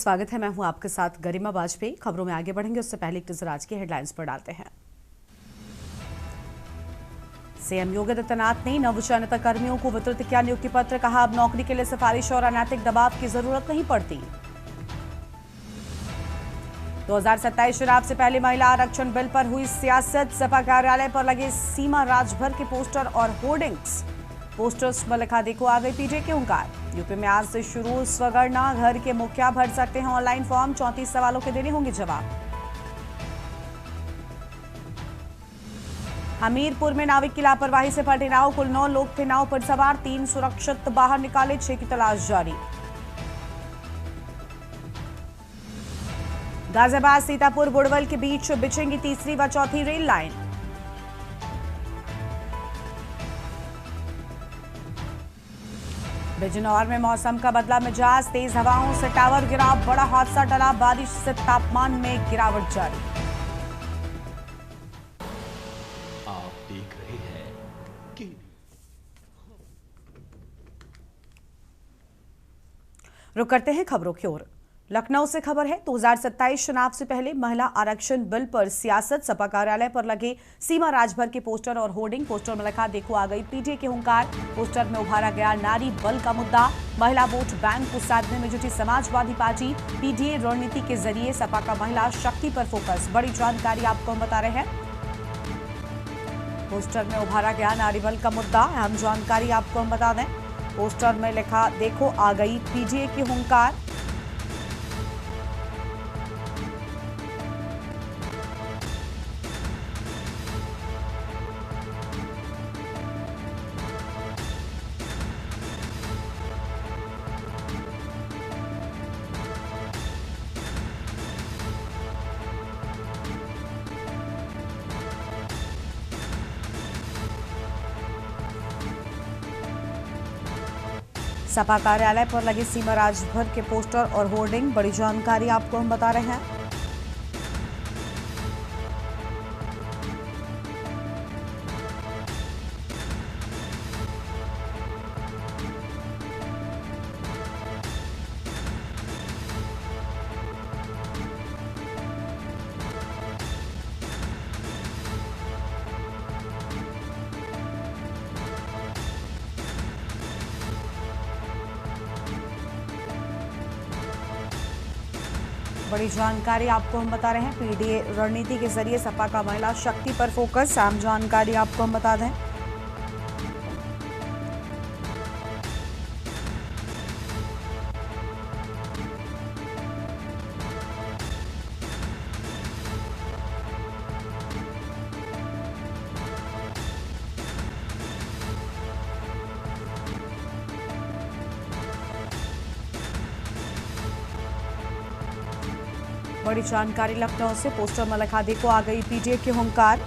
स्वागत है। मैं हूं आपके साथ गरिमा वाजपेयी। खबरों में आगे बढ़ेंगे उससे पहले एक नजर आज की हेडलाइंस पर डालते हैं। सीएम योगी आदित्यनाथ ने नवचयनित कर्मियों को वितरित किया नियुक्ति पत्र। कहा, अब नौकरी के लिए सिफारिश और अनैतिक दबाव की जरूरत नहीं पड़ती। 2027 चुनाव से पहले महिला आरक्षण बिल पर हुई सियासत। सपा कार्यालय पर लगे सीमा राजभर के पोस्टर और होर्डिंग्स। पोस्टर्स में लिखा, देखो आ गई पीजे के हुंकार। यूपी में आज से शुरू स्वगणना। घर के मुखिया भर सकते हैं ऑनलाइन फॉर्म। 34 सवालों के देने होंगे जवाब। हमीरपुर में नाविक की लापरवाही से फटी नाव। कुल 9 लोग थे नाव पर सवार। 3 सुरक्षित बाहर निकाले, 6 की तलाश जारी। गाजियाबाद सीतापुर बुड़वल के बीच बिछेंगी तीसरी व चौथी रेल लाइन। बिजनौर में मौसम का बदला मिजाज। तेज हवाओं से टावर गिरा, बड़ा हादसा टला। बारिश से तापमान में गिरावट जारी। आप देख रहे हैं कि रुक करते हैं खबरों की ओर। लखनऊ से खबर है, 2027 चुनाव से पहले महिला आरक्षण बिल पर सियासत। सपा कार्यालय पर लगे सीमा राजभर के पोस्टर और होर्डिंग। पोस्टर में लिखा, देखो आ गई पीजे के हुंकार। पोस्टर में उभारा गया नारी बल का मुद्दा। महिला वोट बैंक को साधने में जुटी समाजवादी पार्टी। पीडीए रणनीति के जरिए सपा का महिला शक्ति पर फोकस। बड़ी जानकारी आपको हम बता रहे हैं। पोस्टर में उभारा गया नारी बल का मुद्दा। अहम जानकारी आपको हम बता दें। पोस्टर में लिखा, देखो आ गई पीडीए की हुंकार। सपा कार्यालय पर लगे सीमा राजभर के पोस्टर और होर्डिंग। बड़ी जानकारी आपको हम बता रहे हैं। बड़ी जानकारी आपको हम बता रहे हैं। पीडीए रणनीति के जरिए सपा का महिला शक्ति पर फोकस। अहम जानकारी आपको हम बता दें। बड़ी जानकारी लखनऊ से। पोस्टर में लिखा, देखो आ गई पीडीए के हुंकार।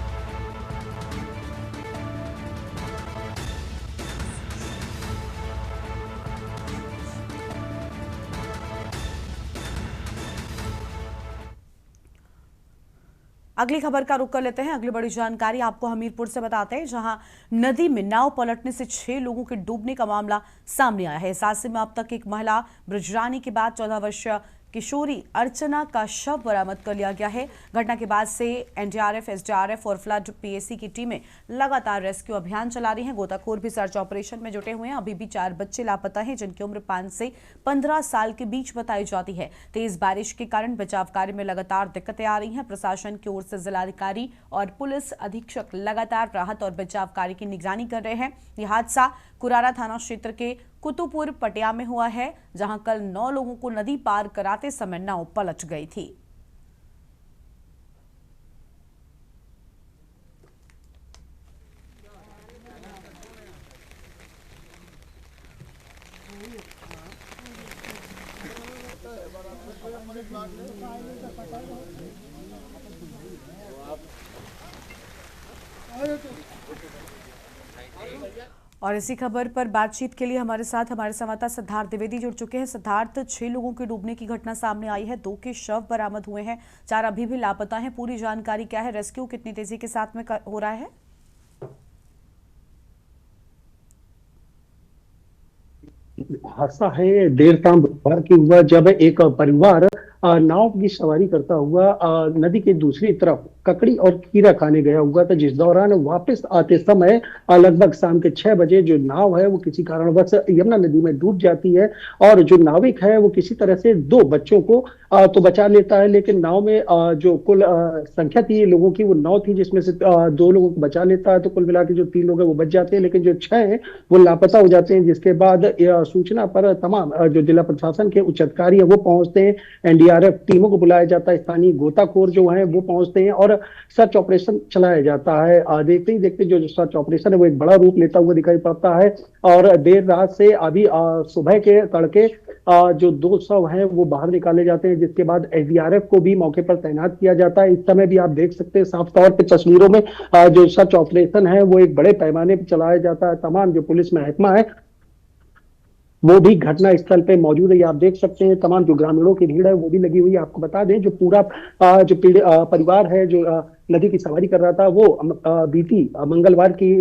अगली खबर का रुख कर लेते हैं। अगली बड़ी जानकारी आपको हमीरपुर से बताते हैं, जहां नदी में नाव पलटने से 6 लोगों के डूबने का मामला सामने आया है। इस हादसे में अब तक एक महिला ब्रजरानी के बाद 14 वर्षीय किशोरी अर्चना का शव बरामद कर लिया गया है। घटना के बाद से एनडीआरएफ, एसडीआरएफ और फ्लड पीएसी की टीमें लगातार रेस्क्यू अभियान चला रही हैं। गोताखोर भी सर्च ऑपरेशन में जुटे हुए हैं। अभी भी 4 बच्चे लापता हैं, जिनकी उम्र 5 से 15 साल के बीच बताई जाती है। तेज बारिश के कारण बचाव कार्य में लगातार दिक्कतें आ रही हैं। प्रशासन की ओर से जिलाधिकारी और पुलिस अधीक्षक लगातार राहत और बचाव कार्य की निगरानी कर रहे हैं। यह हादसा कुरारा थाना क्षेत्र के कुतुपुर पटिया में हुआ है, जहां कल 9 लोगों को नदी पार कराते समय नाव पलट गई थी। और इसी खबर पर बातचीत के लिए हमारे साथ हमारे संवाददाता सिद्धार्थ द्विवेदी जुड़ चुके हैं। सिद्धार्थ, 6 लोगों के डूबने की घटना सामने आई है, 2 के शव बरामद हुए हैं, 4 अभी भी लापता हैं। पूरी जानकारी क्या है? रेस्क्यू कितनी तेजी के साथ में हो रहा है? हादसा है देर शाम बुधवार की हुआ, जब एक परिवार नाव की सवारी करता हुआ नदी के दूसरी तरफ ककड़ी और खीरा खाने गया हुआ था। जिस दौरान वापस आते समय लगभग शाम के 6 बजे जो नाव है वो किसी कारणवश यमुना नदी में डूब जाती है। और जो नाविक है वो किसी तरह से दो बच्चों को तो बचा लेता है, लेकिन नाव में जो कुल संख्या थी लोगों की वो 9 थी, जिसमें से 2 लोगों को बचा लेता है। तो कुल मिला के जो 3 लोग हैं वो बच जाते हैं, लेकिन जो 6 हैं वो लापता हो जाते हैं। जिसके बाद सूचना पर तमाम जो जिला प्रशासन के उच्च अधिकारी है वो पहुंचते हैं। एनडीआरएफ टीमों को बुलाया जाता है, स्थानीय गोताखोर जो है वो पहुंचते हैं और सर्च ऑपरेशन चलाया जाता है। देखते ही देखते जो सर्च ऑपरेशन है वो एक बड़ा रूप लेता हुआ दिखाई पड़ता है। और देर रात से अभी सुबह के तड़के जो 2 शव हैं वो बाहर निकाले जाते हैं, जिसके बाद एसडीआरएफ को भी मौके पर तैनात किया जाता है। इस समय भी आप देख सकते हैं साफ तौर पे तस्वीरों में जो सर्च ऑपरेशन है वो एक बड़े पैमाने पर चलाया जाता है। तमाम जो पुलिस महकमा है वो भी घटना स्थल पे मौजूद है। ये आप देख सकते हैं तमाम जो ग्रामीणों की भीड़ है वो भी लगी हुई है। आपको बता दें जो पूरा जो परिवार है जो नदी की सवारी कर रहा था वो बीती मंगलवार की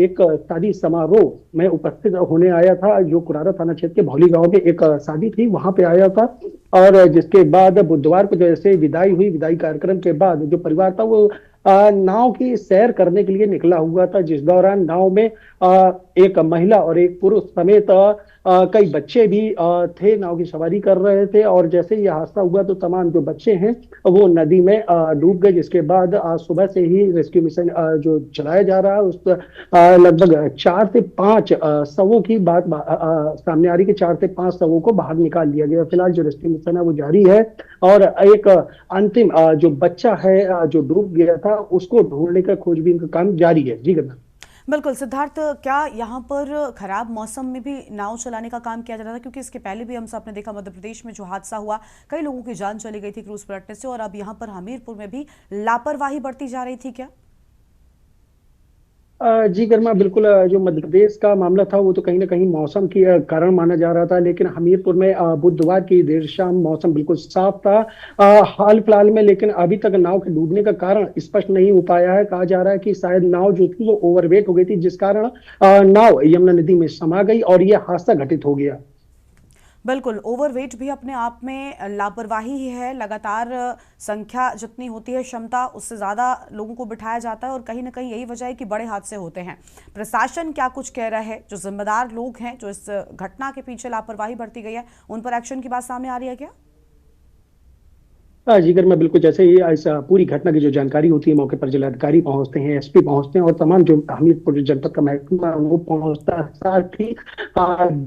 एक शादी समारोह में उपस्थित होने आया था, जो कुरारा थाना क्षेत्र के भौली गांव में एक शादी थी वहां पे आया था। और जिसके बाद बुधवार को जैसे विदाई हुई, विदाई कार्यक्रम के बाद जो परिवार था वो नाव की सैर करने के लिए निकला हुआ था। जिस दौरान नाव में एक महिला और एक पुरुष समेत कई बच्चे भी थे, नाव की सवारी कर रहे थे। और जैसे ही हादसा हुआ तो तमाम जो बच्चे हैं वो नदी में डूब गए। जिसके बाद आज सुबह से ही रेस्क्यू मिशन जो चलाया जा रहा है उस लगभग 4 से 5 शवों की बात सामने आ रही है कि 4 से 5 शवों को बाहर निकाल लिया गया। फिलहाल जो रेस्क्यू मिशन है वो जारी है और एक अंतिम जो बच्चा है जो डूब गया था उसको ढूंढने का खोजबीन का काम जारी है। जी गन्ना। बिल्कुल सिद्धार्थ, क्या यहाँ पर खराब मौसम में भी नाव चलाने का काम किया जा रहा था? क्योंकि इसके पहले भी हम सबने देखा मध्य प्रदेश में जो हादसा हुआ, कई लोगों की जान चली गई थी क्रूज पलटने से, और अब यहाँ पर हमीरपुर में भी लापरवाही बरती जा रही थी क्या? जी गर्मा, बिल्कुल जो मध्य प्रदेश का मामला था वो तो कहीं ना कहीं मौसम की कारण माना जा रहा था, लेकिन हमीरपुर में बुधवार की देर शाम मौसम बिल्कुल साफ था हाल फिलहाल में। लेकिन अभी तक नाव के डूबने का कारण स्पष्ट नहीं हो पाया है। कहा जा रहा है कि शायद नाव जो थी वो ओवरवेट हो गई थी, जिस कारण नाव यमुना नदी में समा गई और यह हादसा घटित हो गया। बिल्कुल, ओवरवेट भी अपने आप में लापरवाही ही है। लगातार संख्या जितनी होती है क्षमता उससे ज़्यादा लोगों को बिठाया जाता है और कहीं ना कहीं यही वजह है कि बड़े हादसे होते हैं। प्रशासन क्या कुछ कह रहा है? जो जिम्मेदार लोग हैं जो इस घटना के पीछे लापरवाही बरती गई है उन पर एक्शन की बात सामने आ रही है क्या? जिगर में बिल्कुल जैसे ही इस पूरी घटना की जो जानकारी होती है मौके पर जिलाधिकारी पहुंचते हैं, एसपी पहुंचते हैं और तमाम जो हमीरपुर जनपद का महकमा है वो पहुंचता है। साथ ही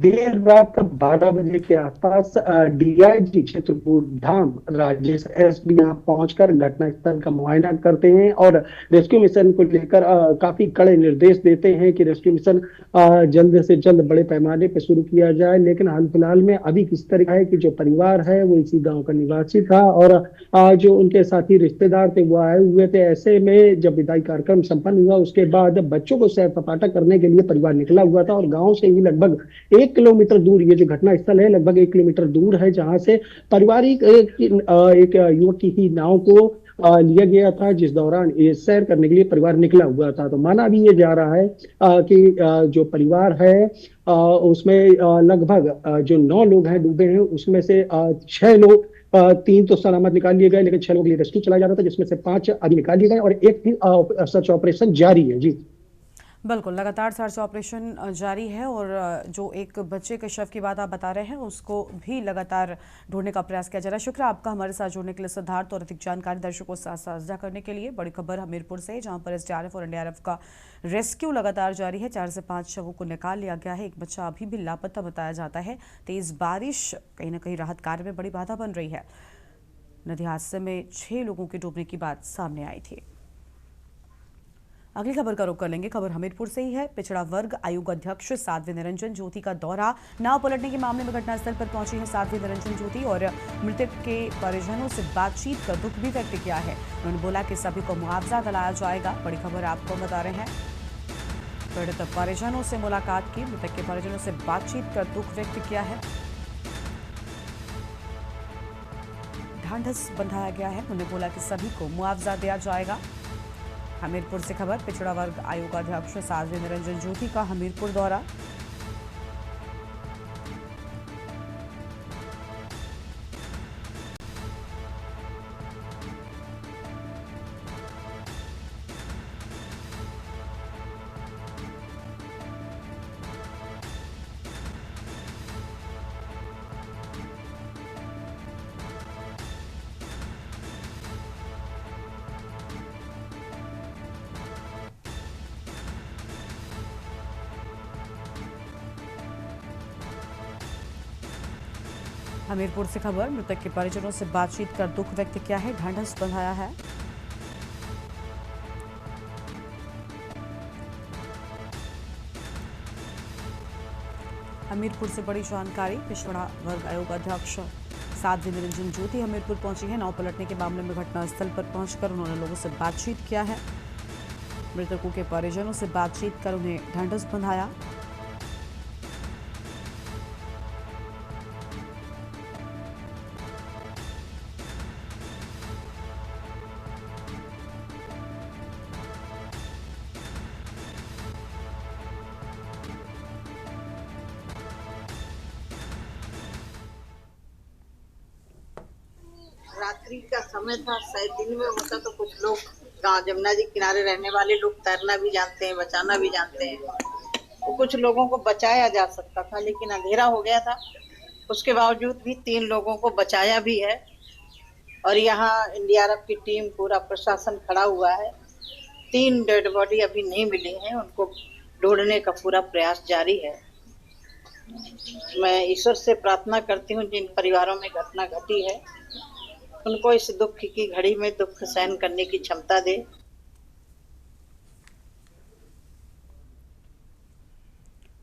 देर रात 12 बजे के आसपास डीआईजी क्षेत्रपुर धाम राजेश एसपी यहाँ पहुंचकर घटनास्थल का मुआयना करते हैं और रेस्क्यू मिशन को लेकर काफी कड़े निर्देश देते हैं कि रेस्क्यू मिशन जल्द से जल्द बड़े पैमाने पर शुरू किया जाए। लेकिन हाल फिलहाल में अभी किस तरह है कि जो परिवार है वो इसी गाँव का निवासी था और जो उनके साथी रिश्तेदार थे वो आए हुए थे। ऐसे में जब विदाई कार्यक्रम संपन्न हुआ उसके बाद बच्चों को सैर सपाटा करने के लिए परिवार निकला हुआ था और गांव से ही लगभग 1 किलोमीटर दूर, ये जो घटना स्थल है लगभग 1 किलोमीटर दूर है, जहां से पारिवारिक एक युवक की ही नाव को लिया गया था, जिस दौरान ये सैर करने के लिए परिवार निकला हुआ था। तो माना भी ये जा रहा है कि जो परिवार है उसमें लगभग जो 9 लोग हैं डूबे हैं उसमें से 6 लोग 3 तो सलामत निकाल लिए गए, लेकिन 6 लोगों के लिए रेस्क्यू चलाया जा रहा था, जिसमें से 5 अभी निकाल लिए गए और एक भी सर्च ऑपरेशन जारी है। जी बिल्कुल, लगातार सर्च ऑपरेशन जारी है और जो एक बच्चे के शव की बात आप बता रहे हैं उसको भी लगातार ढूंढने का प्रयास किया जा रहा है। शुक्र आपका हमारे साथ जुड़ने के लिए सिद्धार्थ, और अधिक जानकारी दर्शकों के साथ साझा करने के लिए। बड़ी खबर हमीरपुर से, जहां पर एसडीआरएफ और एनडीआरएफ का रेस्क्यू लगातार जारी है। 4 से 5 शवों को निकाल लिया गया है। एक बच्चा अभी भी लापता बताया जाता है। तेज बारिश कहीं ना कहीं राहत कार्य में बड़ी बाधा बन रही है। नदी हादसे में 6 लोगों के डूबने की बात सामने आई थी। अगली खबर का रुख कर लेंगे। खबर हमीरपुर से ही है। पिछड़ा वर्ग आयोग अध्यक्ष साध्वी निरंजन ज्योति का दौरा। नाव पलटने के मामले में घटनास्थल पर पहुंची है साध्वी निरंजन ज्योति और मृतक के परिजनों से बातचीत कर दुख भी व्यक्त किया है। उन्होंने बोला कि सभी को मुआवजा दिलाया जाएगा। बड़ी खबर आपको बता रहे हैं। पीड़ित परिजनों से मुलाकात की, मृतक के परिजनों से बातचीत कर दुख व्यक्त किया है। ढांढस बंधाया गया है। उन्होंने बोला कि सभी को मुआवजा दिया जाएगा। हमीरपुर से खबर। पिछड़ा वर्ग आयोग अध्यक्ष साध्वी निरंजन ज्योति का हमीरपुर दौरा। हमीरपुर से खबर, मृतक के परिजनों से बातचीत कर दुख व्यक्त किया है, ढांढस बंधाया है। हमीरपुर से बड़ी जानकारी, पिछड़ा वर्ग आयोग अध्यक्ष साध्वी निरंजन ज्योति हमीरपुर पहुंची है। नाव पलटने के मामले में घटनास्थल पर पहुंचकर उन्होंने लोगों से बातचीत किया है। मृतकों के परिजनों से बातचीत कर उन्हें ढांढस बंधाया। रात्रि का समय था, शायद दिन में होता तो कुछ लोग गांव जमुना जी किनारे रहने वाले लोग तैरना भी जानते हैं, बचाना भी जानते हैं, तो कुछ लोगों को बचाया जा सकता था, लेकिन अंधेरा हो गया था। उसके बावजूद भी 3 लोगों को बचाया भी है और यहाँ एनडीआरएफ की टीम, पूरा प्रशासन खड़ा हुआ है। 3 डेड बॉडी अभी नहीं मिली हैं, उनको ढूंढने का पूरा प्रयास जारी है। मैं ईश्वर से प्रार्थना करती हूँ जिन परिवारों में घटना घटी है उनको इस दुख की घड़ी में दुख सहन करने की क्षमता दे।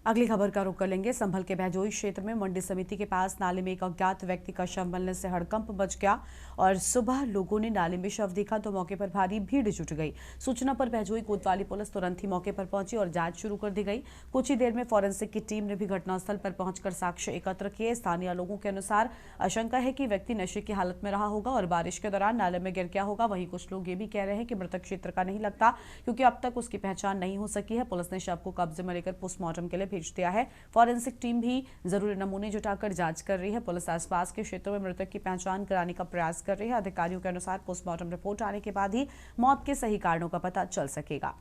अगली खबर का रुख कर लेंगे। संभल के बहजोई क्षेत्र में मंडी समिति के पास नाले में एक अज्ञात व्यक्ति का शव मिलने से हड़कंप मच गया और सुबह लोगों ने नाले में शव देखा तो मौके पर भारी भीड़ जुट गई। सूचना पर बहजोई कोतवाली पुलिस तुरंत ही मौके पर पहुंची और जांच शुरू कर दी गई। कुछ ही देर में फॉरेंसिक की टीम ने भी घटनास्थल पर पहुंचकर साक्ष्य एकत्र किए। स्थानीय लोगों के अनुसार आशंका है कि व्यक्ति नशे की हालत में रहा होगा और बारिश के दौरान नाले में गिर गया होगा। वहीं कुछ लोग ये भी कह रहे हैं कि मृतक क्षेत्र का नहीं लगता क्योंकि अब तक उसकी पहचान नहीं हो सकी है। पुलिस ने शव को कब्जे में लेकर पोस्टमार्टम के लिए भेज दिया है। फॉरेंसिक टीम भी जरूरी नमूने जुटाकर जांच कर रही है। पुलिस आसपास के क्षेत्रों में मृतक की पहचान कराने का प्रयास कर रही है। अधिकारियों के अनुसार पोस्टमार्टम रिपोर्ट आने के बाद ही मौत के सही कारणों का पता चल सकेगा।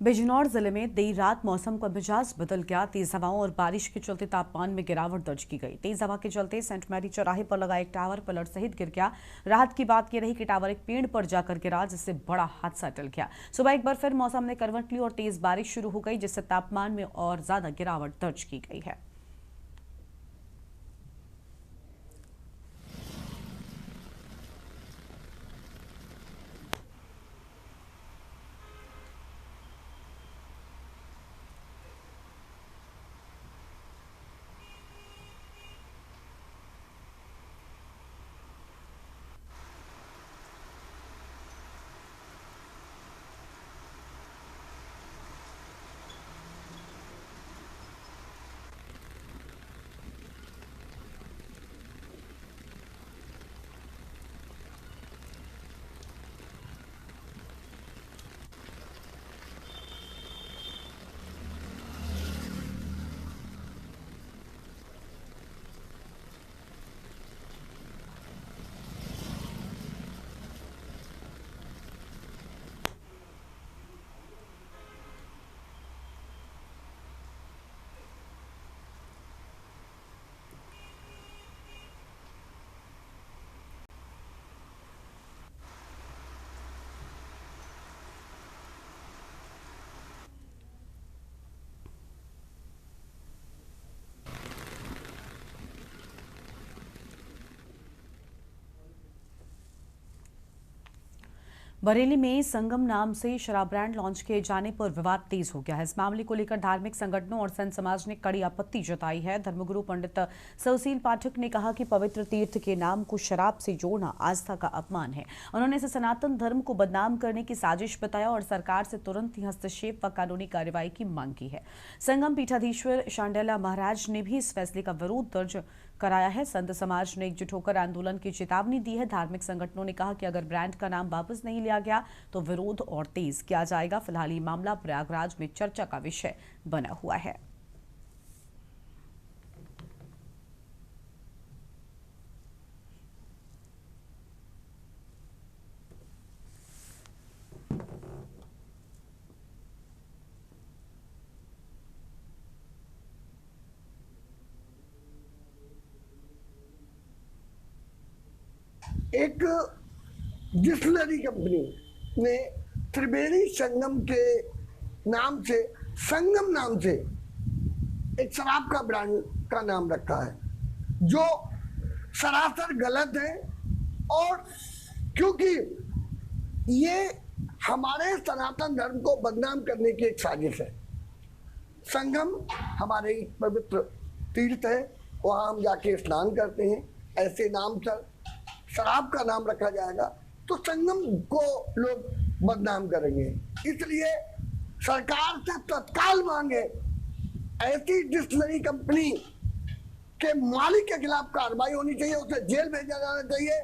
बिजनौर जिले में देर रात मौसम का मिजाज बदल गया। तेज हवाओं और बारिश के चलते तापमान में गिरावट दर्ज की गई। तेज हवा के चलते सेंट मैरी चौराहे पर लगा एक टावर पलट सहित गिर गया। राहत की बात यह रही कि टावर एक पेड़ पर जाकर गिरा, जिससे बड़ा हादसा टल गया। सुबह एक बार फिर मौसम ने करवट ली और तेज बारिश शुरू हो गई, जिससे तापमान में और ज्यादा गिरावट दर्ज की गई है। बरेली में संगम नाम से शराब ब्रांड लॉन्च किए जाने पर विवाद तेज हो गया है। इस मामले को लेकर धार्मिक संगठनों और संत समाज ने कड़ी आपत्ति जताई है। धर्मगुरु पंडित सुशील पाठक ने कहा कि पवित्र तीर्थ के नाम को शराब से जोड़ना आस्था का अपमान है। उन्होंने इसे सनातन धर्म को बदनाम करने की साजिश बताया और सरकार से तुरंत ही हस्तक्षेप व कानूनी कार्रवाई की मांग की है। संगम पीठाधीश्वर शांडिला महाराज ने भी इस फैसले का विरोध दर्ज कराया है। संत समाज ने एकजुट होकर आंदोलन की चेतावनी दी है। धार्मिक संगठनों ने कहा कि अगर ब्रांड का नाम वापस नहीं लिया गया तो विरोध और तेज किया जाएगा। फिलहाल ये मामला प्रयागराज में चर्चा का विषय बना हुआ है। एक डिस्टिलरी कंपनी ने त्रिवेणी संगम के नाम से, संगम नाम से एक शराब का ब्रांड का नाम रखा है, जो सरासर गलत है। और क्योंकि ये हमारे सनातन धर्म को बदनाम करने की एक साजिश है। संगम हमारे पवित्र तीर्थ है, वहाँ हम जाके स्नान करते हैं। ऐसे नाम पर शराब का नाम रखा जाएगा तो संगम को लोग बदनाम करेंगे। इसलिए सरकार से तत्काल मांगे, ऐसी डिस्टिलरी कंपनी के मालिक के खिलाफ कार्रवाई होनी चाहिए, उसे जेल भेजा जाना चाहिए।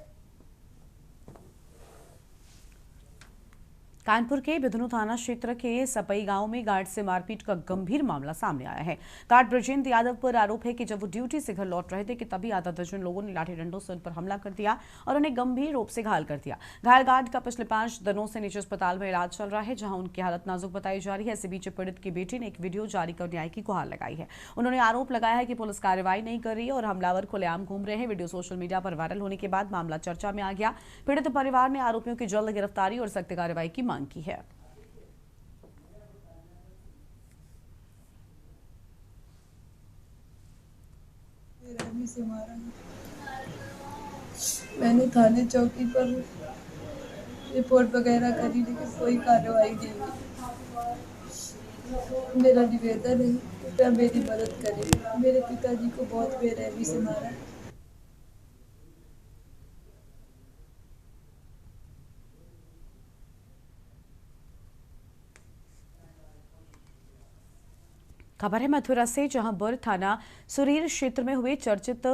कानपुर के बिधुनु थाना क्षेत्र के सपई गांव में गार्ड से मारपीट का गंभीर मामला सामने आया है। गार्ड ब्रजेंद्र यादव पर आरोप है कि जब वो ड्यूटी से घर लौट रहे थे कि तभी आधा दर्जन लोगों ने लाठी डंडों से उन पर हमला कर दिया और उन्हें गंभीर रूप से घायल कर दिया। घायल गार्ड का पिछले 5 दिनों से निजी अस्पताल में इलाज चल रहा है, जहां उनकी हालत नाजुक बताई जा रही है। इसी बीच पीड़ित की बेटी ने एक वीडियो जारी कर न्याय की गुहार लगाई है। उन्होंने आरोप लगाया है कि पुलिस कार्रवाई नहीं कर रही है और हमलावर खुलेआम घूम रहे हैं। वीडियो सोशल मीडिया पर वायरल होने के बाद मामला चर्चा में आ गया। पीड़ित परिवार ने आरोपियों की जल्द गिरफ्तारी और सख्त कार्रवाई की मांग की है। से मारा। मैंने थाने चौकी पर रिपोर्ट वगैरह करी, लेकिन कोई कार्रवाई नहीं हुई। मेरा निवेदन है कृपया मेरी मदद करें। मेरे पिताजी को बहुत बेरहमी से मारा। खबर है मथुरा से, जहां बर थाना सुरीर क्षेत्र में हुए चर्चित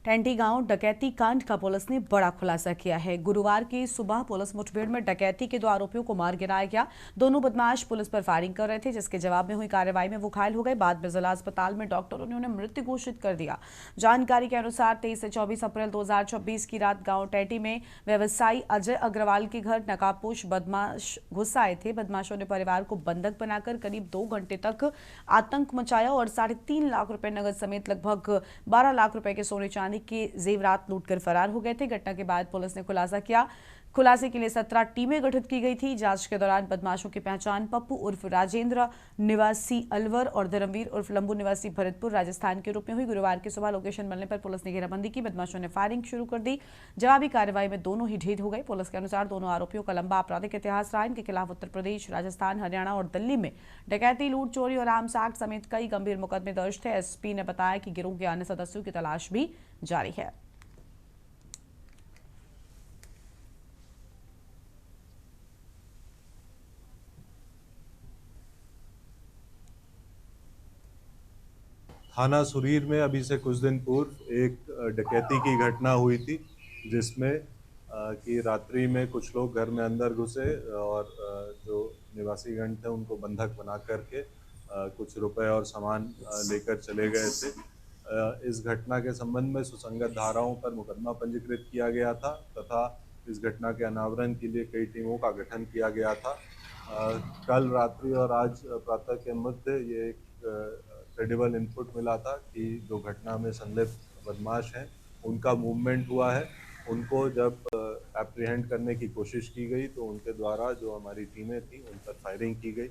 टेंटी गांव डकैती कांड का पुलिस ने बड़ा खुलासा किया है। गुरुवार की सुबह पुलिस मुठभेड़ में डकैती के 2 आरोपियों को मार गिराया गया। दोनों बदमाश पुलिस पर फायरिंग कर रहे थे, जिसके जवाब में हुई कार्रवाई में वो घायल हो गए। बाद में जिला अस्पताल में डॉक्टरों ने उन्हें मृत घोषित कर दिया। जानकारी के अनुसार 23 से 24 अप्रैल 2024 की रात गाँव टेंटी में व्यवसायी अजय अग्रवाल के घर नकाबपोश बदमाश घुस आए थे। बदमाशों ने परिवार को बंधक बनाकर करीब 2 घंटे तक आतंक मचाया और 3.5 लाख रुपए नगद समेत लगभग 12 लाख रुपए के सोने चांदी के जेवरात लूटकर फरार हो गए थे। घटना के बाद पुलिस ने खुलासा किया। खुलासे के लिए 17 टीमें गठित की गई थी। जांच के दौरान बदमाशों की पहचान पप्पू उर्फ राजेंद्र निवासी अलवर और धर्मवीर उर्फ लंबू निवासी भरतपुर राजस्थान के रूप में हुई। गुरुवार की सुबह लोकेशन मिलने पर पुलिस ने घेराबंदी की। बदमाशों ने फायरिंग शुरू कर दी। जवाबी कार्रवाई में दोनों ही ढेर हो गए। पुलिस के अनुसार दोनों आरोपियों का लंबा आपराधिक इतिहास रहा। इनके खिलाफ उत्तर प्रदेश, राजस्थान, हरियाणा और दिल्ली में डकैती, लूट, चोरी और आर्म्स एक्ट समेत कई गंभीर मुकदमे दर्ज थे। एसपी ने बताया कि गिरोह के अन्य सदस्यों की तलाश भी जारी है। थाना सुरीर में अभी से कुछ दिन पूर्व एक डकैती की घटना हुई थी, जिसमें कि रात्रि में कुछ लोग घर में अंदर घुसे और जो निवासीगण थे उनको बंधक बना करके कुछ रुपए और सामान लेकर चले गए थे। इस घटना के संबंध में सुसंगत धाराओं पर मुकदमा पंजीकृत किया गया था तथा इस घटना के अनावरण के लिए कई टीमों का गठन किया गया था। कल रात्रि और आज प्रातः के मध्य ये एक क्रेडिबल इनपुट मिला था कि जो घटना में संलिप्त बदमाश हैं उनका मूवमेंट हुआ है। उनको जब एप्रीहेंड करने की कोशिश की गई तो उनके द्वारा जो हमारी टीमें थी उन पर फायरिंग की गई।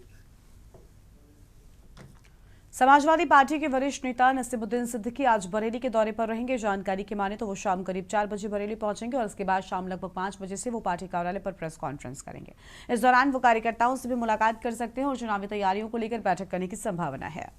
समाजवादी पार्टी के वरिष्ठ नेता नसीमुद्दीन सिद्दीकी आज बरेली के दौरे पर रहेंगे। जानकारी की माने तो वो शाम करीब 4 बजे बरेली पहुंचेंगे और उसके बाद शाम लगभग 5 बजे से वो पार्टी कार्यालय पर प्रेस कॉन्फ्रेंस करेंगे। इस दौरान वो कार्यकर्ताओं से भी मुलाकात कर सकते हैं और चुनावी तैयारियों को लेकर बैठक करने की संभावना है।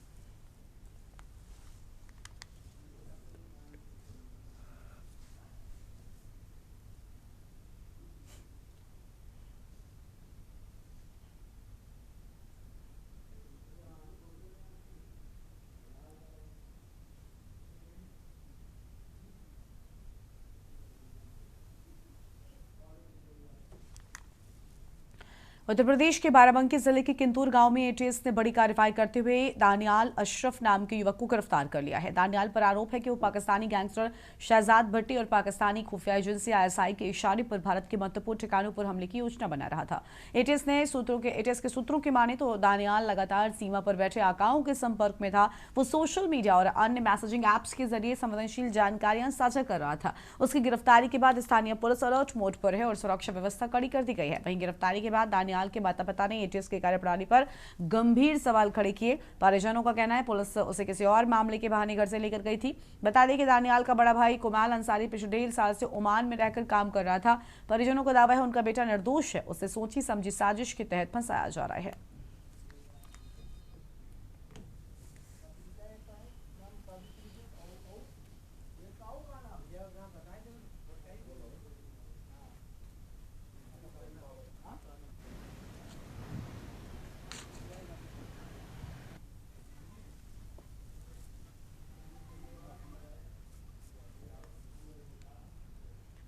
उत्तर प्रदेश के बाराबंकी जिले के किंतूर गांव में एटीएस ने बड़ी कार्रवाई करते हुए दानियाल अशरफ नाम के युवक को गिरफ्तार कर लिया है। दानियाल पर आरोप है कि वो पाकिस्तानी गैंगस्टर शहजाद भट्टी और पाकिस्तानी खुफिया एजेंसी आईएसआई के इशारे पर भारत के महत्वपूर्ण ठिकानों पर हमले की योजना बना रहा था। एटीएस के सूत्रों की माने तो दानियाल लगातार सीमा पर बैठे आकाओं के संपर्क में था। वो सोशल मीडिया और अन्य मैसेजिंग एप्स के जरिए संवेदनशील जानकारियां साझा कर रहा था। उसकी गिरफ्तारी के बाद स्थानीय पुलिस अलर्ट मोड पर है और सुरक्षा व्यवस्था कड़ी कर दी गई है। वहीं गिरफ्तारी के बाद दानियाल के माता पिता ने एटीएस की कार्यप्रणाली पर गंभीर सवाल खड़े किए। परिजनों का कहना है पुलिस उसे किसी और मामले के बहाने घर से लेकर गई थी। बता दें कि दानियाल का बड़ा भाई कुमाल अंसारी पिछले 1.5 साल से ओमान में रहकर काम कर रहा था। परिजनों का दावा है उनका बेटा निर्दोष है, उसे सोची समझी साजिश के तहत फंसाया जा रहा है।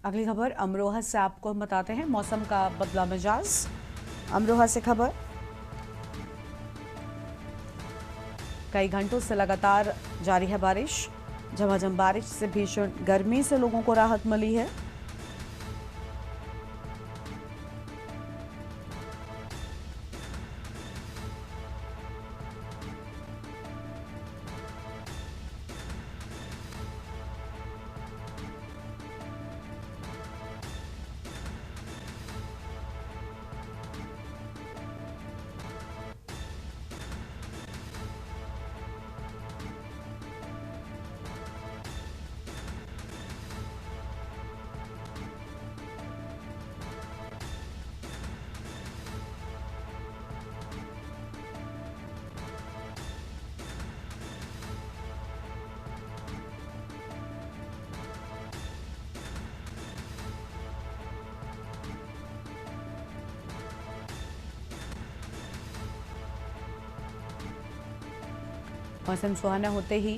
अगली खबर अमरोहा से आपको हम बताते हैं। मौसम का बदला मिजाज। अमरोहा से खबर, कई घंटों से लगातार जारी है बारिश। झमाझम बारिश से भीषण गर्मी से लोगों को राहत मिली है। मौसम सुहाना होते ही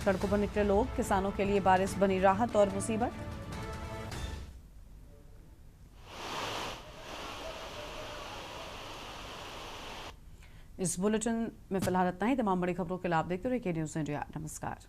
सड़कों पर निकले लोग। किसानों के लिए बारिश बनी राहत और मुसीबत। इस बुलेटिन में फिलहाल इतना ही। तमाम बड़ी खबरों के लिए आप देखते रहिए के न्यूज़ इंडिया। नमस्कार।